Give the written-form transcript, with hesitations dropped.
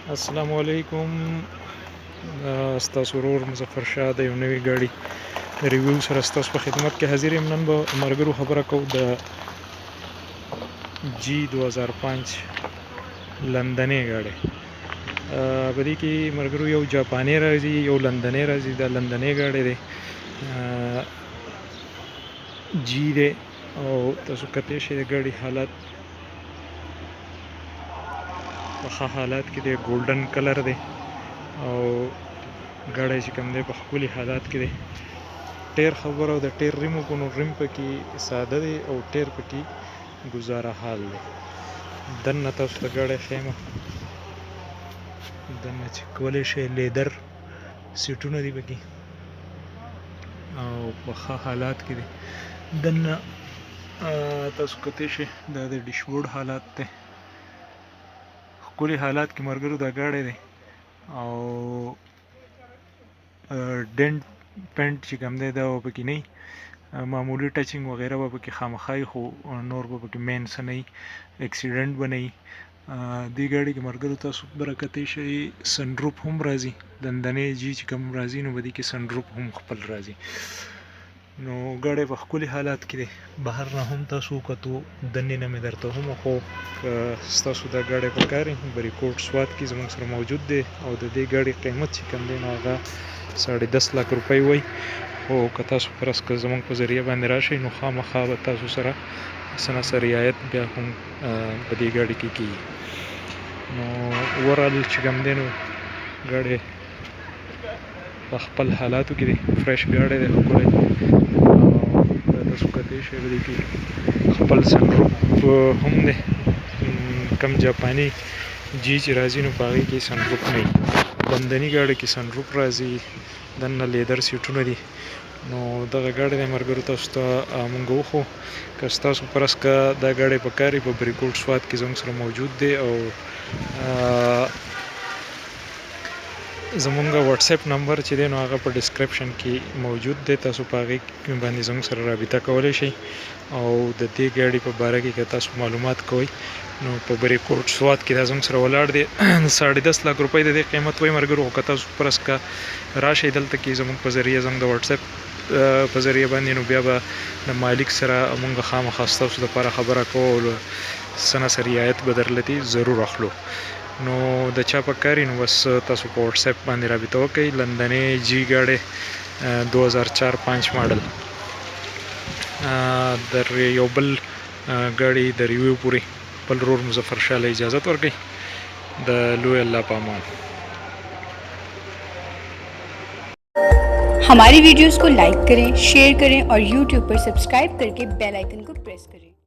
अस्सलामु अलैकुम। ستاسو ورور مظفر شاه د یو نوې ګاډي ریویو سره ستاسو په خدمت کې حاضر یم. نن به مرګرو خبره کوو د جی 2005 لندنۍ ګاډي. په دې کې مرګرو یو جاپاني راځي، یو لندنۍ راځي. دا لندنۍ ګاډي دی، جی دی. او تاسو کتلی شئ د ګاډي حالات په ښه حالات کې دی، ګولډن کلر دی او ګاډی چې کوم دی په ښکلي حالات کې دی. ټیر خبره د ټیر ریم وکړو نو ریم پکې ساده دی او ټیر پکې ګزاره حال دی. دننه تاسو ته ګاډی ښیم، دننه چې کولی شئ لیدر سیټونه دي پکې او په ښه حالات کې دی. دننه تاسو کتلی شئ دا د ډیشبورډ حالات دی، ښکلي حالات کې مرګرو دا ګاډی دی. او ډینټ پینټ چې کوم دی دا به پکې نه وي، معمولي ټچینګ وغیره به پکې خامخا وي، خو نور به پکې مین څه نه وي، اکسیډنټ به نه وي. دې ګاډي کې مرګرو تاسو برکتی شئ سنډروپ هم راځي، لندنۍ جي چې کوم راځي نو په دې کې سنډروپ هم خپل راځي. نو ګاډی په ښکلي حالات کې دی. بهر نه هم تاسو وکتو، دننه مې درته هم وښو. که ستاسو دا ګاډی پکار وي بریکوټ سوات کې زموږ سره موجود دی او د دې ګاډي قیمت چې کوم دی نو هغه 10.5 لک روپۍ وایي. خو که تاسو فرض که زموږ په ذریعه باندې راشئ نو خامخا به تاسو سره څه نه څه رعایت بیا هم په دې ګاډي کې کېږي. نو اوورال چې کوم دی نو ګاډی په خپل حالاتو کې دی، فرش ګاډی دی، ښکلی. تاسو کتلی شئ په دې کې خپل سنډروپ هم دی، کم جاپاني جي چې راځي نو په هغې کې سنډروپ نه وي. لندني ګاډي کې سنډروپ راځي، دننه لیدر سیټونه دي. نو دغه ګاډی دی مرګرو تاسو ته مونږ وښو. که ستاسو فرض که دا ګاډی پکار وي په بریکوټ سوات کې زموږ سره موجود دی او زمونږ واتساپ نمبر چې دی نو هغه په ډسکرپشن کې موجود دی، تاسو په هغې باندې زموږ سره رابطه کولی شئ. او د دې ګاډي په باره کې که تاسو معلومات کوئ نو په بریکوټ سوات کې دا زموږ سره ولاړ دی. 10.5 لک روپۍ د دې قیمت وایي مرګرو. خو که تاسو فرض که راشئ دلته کې زموږ په ذریعه، زموږ د واتساپ په ذریعه باندې، نو بیا به د مالک سره مونږ خامخا ستاسو دپاره خبره کوو او څه نه څه رعایت به درلتي ضرور اخلو. نو د چا پکار وي نو بس تاسو په واتساپ باندې رابطه وکئ. لندنۍ جي ګاډی 2004-5 ماډل. در یو بل ګاډي د ریویو پورې بل ورور مظفر شاه له اجازت ورکوي. د لوی الله په امان. हमारी वीडियोस को लाइक करें, शेयर करें और यूट्यूब पर सब्सक्राइब करके बेल आइकन को प्रेस करें।